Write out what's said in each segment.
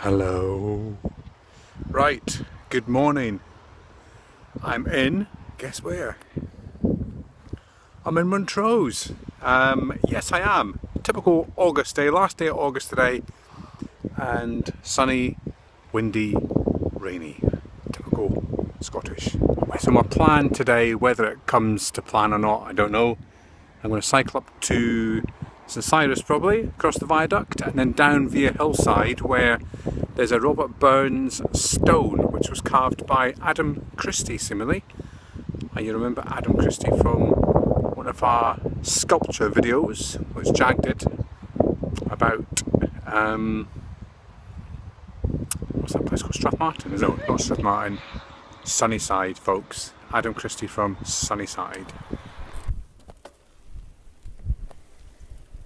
Hello. Right, good morning. I'm in, guess where? I'm in Montrose. Yes, I am. Typical August day, last day of August today, and sunny, windy, rainy. Typical Scottish. So my plan today, whether it comes to plan or not, I don't know. I'm going to cycle up to St Cyrus probably, across the viaduct, and then down via Hillside where there's a Robert Burns stone which was carved by Adam Christie seemingly. And you remember Adam Christie from one of our sculpture videos which Jag did about what's that place called? Strathmartin? No, not Strathmartin. Sunnyside, folks. Adam Christie from Sunnyside.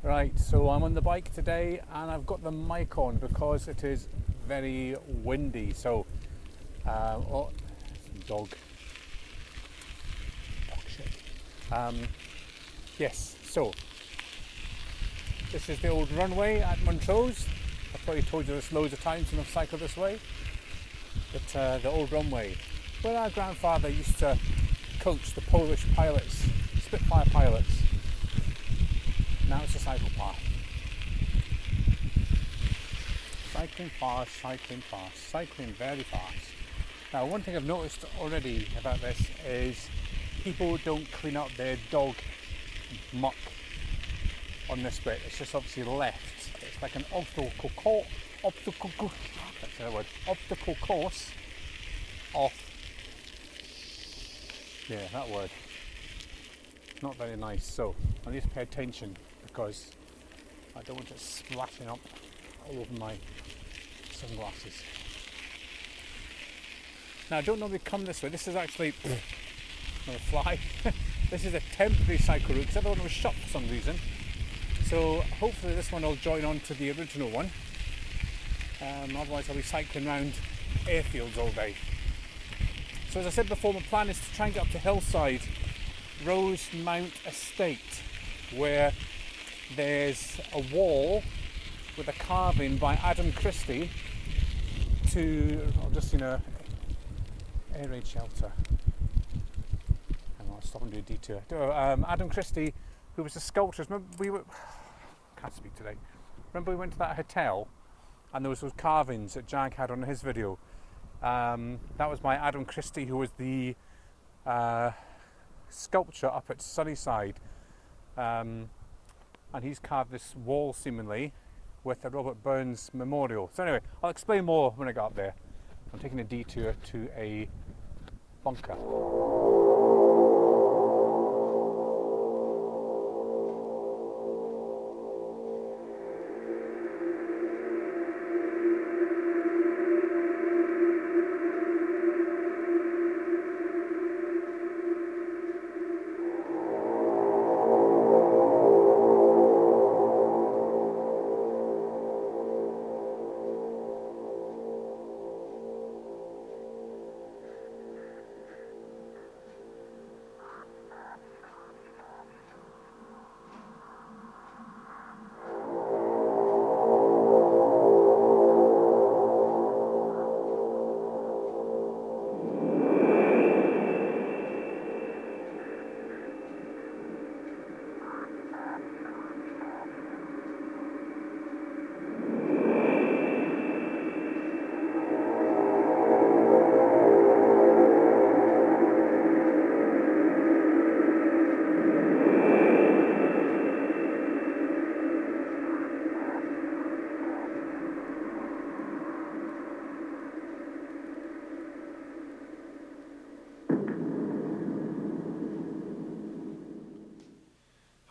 Right, so I'm on the bike today and I've got the mic on because it is very windy. So, oh, some dog shit. Yes, so this is the old runway at Montrose. I've probably told you this loads of times when I've cycled this way. But the old runway, where our grandfather used to coach the Polish pilots, Spitfire pilots. Now it's a cycle path. Cycling fast, cycling very fast. Now one thing I've noticed already about this is people don't clean up their dog muck on this bit. It's just obviously left. It's like an obstacle course off. Yeah, that word. Not very nice, so I need to pay attention because I don't want it splashing up all over my sunglasses. Now I don't normally come this way. This is actually not a fly. This is a temporary cycle route because the other one was shut for some reason. So hopefully this one will join on to the original one. Otherwise I'll be cycling around airfields all day. So as I said before, my plan is to try and get up to Hillside Rosemount Estate, where there's a wall with a carving by Adam Christie to, I've just seen a air raid shelter. Hang on, I'll stop and do a detour. Adam Christie, who was a sculptor. Remember can't speak today. Remember we went to that hotel and there was those carvings that Jag had on his video. That was by Adam Christie, who was the sculpture up at Sunnyside, and he's carved this wall seemingly with a Robert Burns memorial. So anyway, I'll explain more when I get up there. I'm taking a detour to a bunker.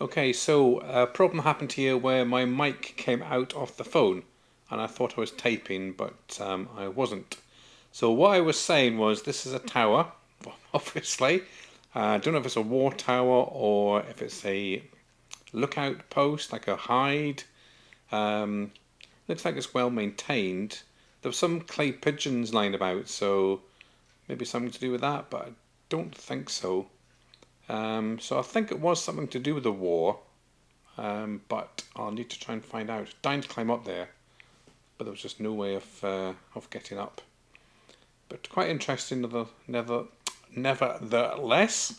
Okay, so a problem happened here where my mic came out off the phone and I thought I was taping, but I wasn't. So what I was saying was this is a tower, obviously. I don't know if it's a war tower or if it's a lookout post, like a hide. Looks like it's well maintained. There were some clay pigeons lying about, so maybe something to do with that, but I don't think so. So I think it was something to do with the war, but I'll need to try and find out. Dying to climb up there. but there was just no way of getting up. But quite interesting, nevertheless.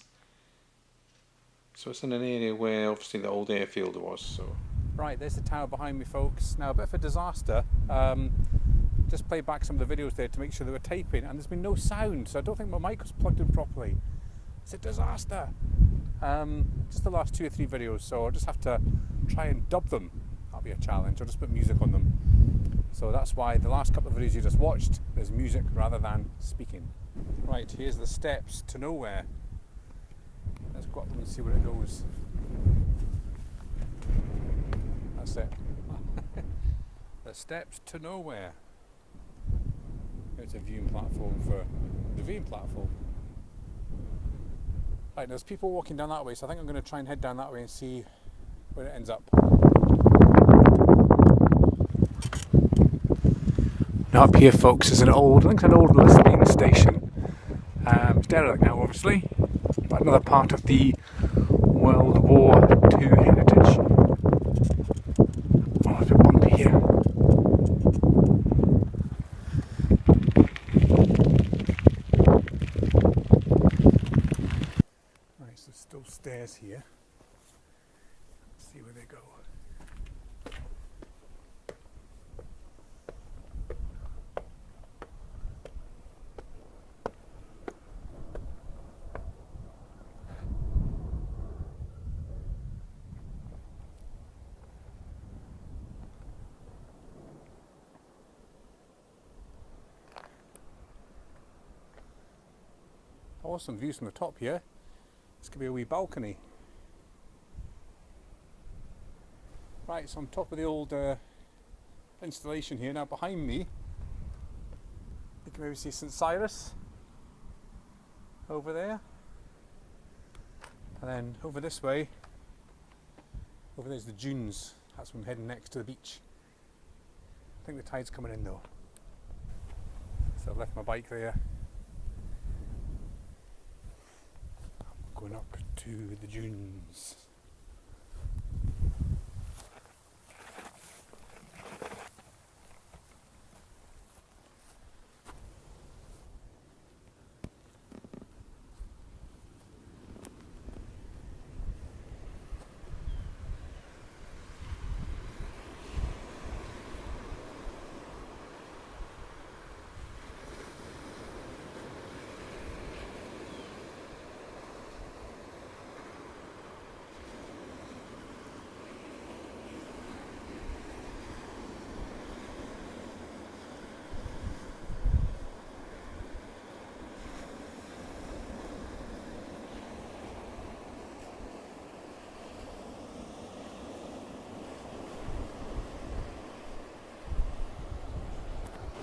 So it's in an area where obviously the old airfield was. So right, there's the tower behind me, folks. Now a bit of a disaster. Just played back some of the videos there to make sure they were taping, and there's been no sound, so I don't think my mic was plugged in properly. It's a disaster. Just the last 2 or 3 videos, so I'll just have to try and dub them. That'll be a challenge. I'll just put music on them. So that's why the last couple of videos you just watched, there's music rather than speaking. Right, here's the steps to nowhere. Let's go up and see where it goes. That's it. The steps to nowhere. It's a viewing platform for the viewing platform. Right, there's people walking down that way, so I think I'm going to try and head down that way and see where it ends up. Now up here, folks, is I think it's an old listening station. It's derelict now, obviously, but another part of the World War II heritage. Oh, it's a bit bumpy here. Right, so still stairs here. Let's see where they go. Awesome views from the top here. This could be a wee balcony. Right, so on top of the old installation here. Now behind me, you can maybe see St. Cyrus over there. And then over this way, over there's the dunes. That's where I'm heading next to the beach. I think the tide's coming in though. So I've left my bike there. Going up to the dunes.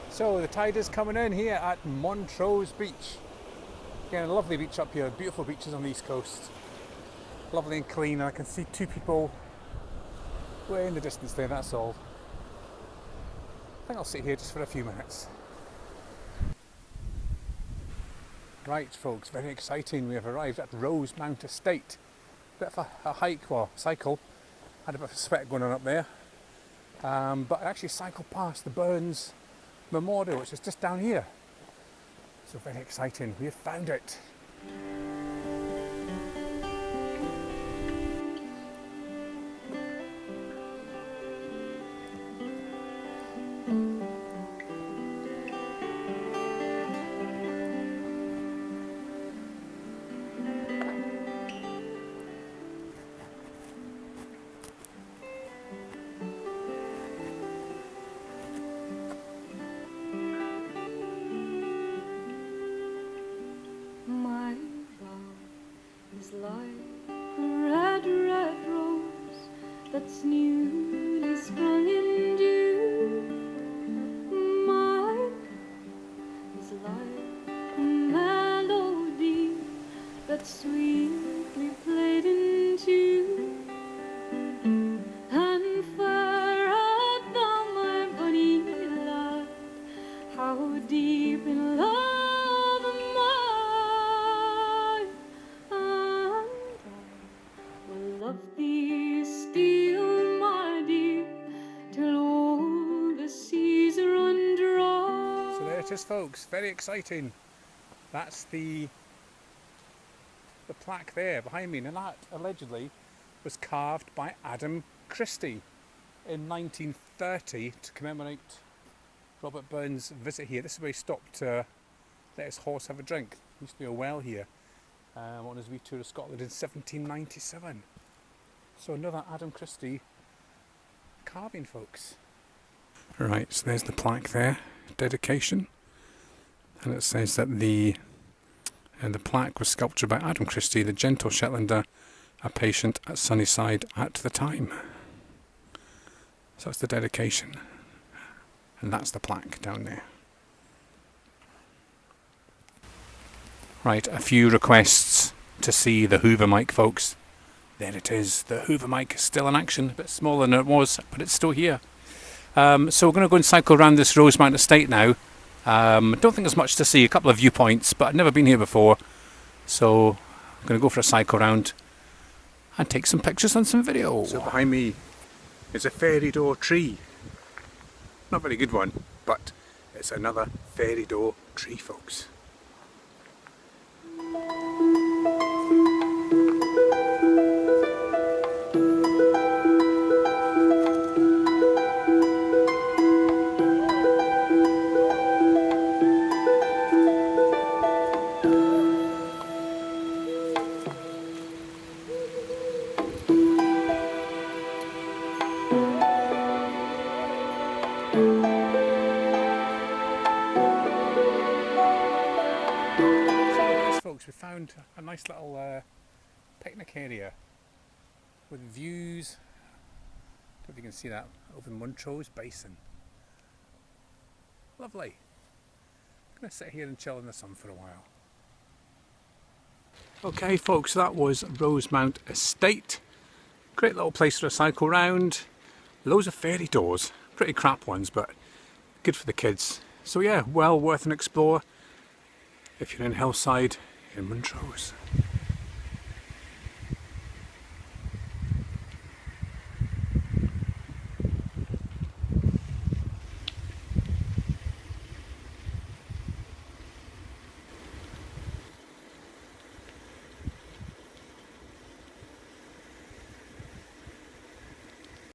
So the tide is coming in here at Montrose Beach. Again, a lovely beach up here, beautiful beaches on the east coast. Lovely and clean, and I can see 2 people way in the distance there, that's all. I think I'll sit here just for a few minutes. Right folks, very exciting, we have arrived at Rosemount Estate. Bit of a hike, well, cycle. Had a bit of a sweat going on up there. But I actually cycled past the Burns Memorial, which is just down here. So very exciting, we have found it. That's newly sprung in dew. Mine is like a melody that's sweetly played in tune. And far out thou, my bonny lad, how deep in love am I, and I will love thee still, my dear. it is, folks. Very exciting. That's the plaque there behind me, and that allegedly was carved by Adam Christie in 1930 to commemorate Robert Burns' visit here. This is where he stopped to let his horse have a drink. There used to be a well here on his wee tour of Scotland in 1797. So another Adam Christie carving, folks. Right, so there's the plaque there, dedication, and it says that the plaque was sculptured by Adam Christie, the gentle Shetlander, a patient at Sunnyside at the time. So that's the dedication, and that's the plaque down there. Right, a few requests to see the Hoover mic, folks. There it is. The Hoover mic is still in action, a bit smaller than it was, but it's still here. So we're going to go and cycle around this Rosemount estate now. Don't think there's much to see, a couple of viewpoints, but I've never been here before. So I'm going to go for a cycle round and take some pictures and some video. So behind me is a fairy door tree. Not a very good one, but it's another fairy door tree, folks. We found a nice little picnic area with views. I don't know if you can see that over the Montrose Basin. Lovely. I'm going to sit here and chill in the sun for a while. Okay, folks, that was Rosemount Estate. Great little place for a cycle round. Loads of fairy doors. Pretty crap ones, but good for the kids. So yeah, well worth an explore if you're in Hillside in Montrose.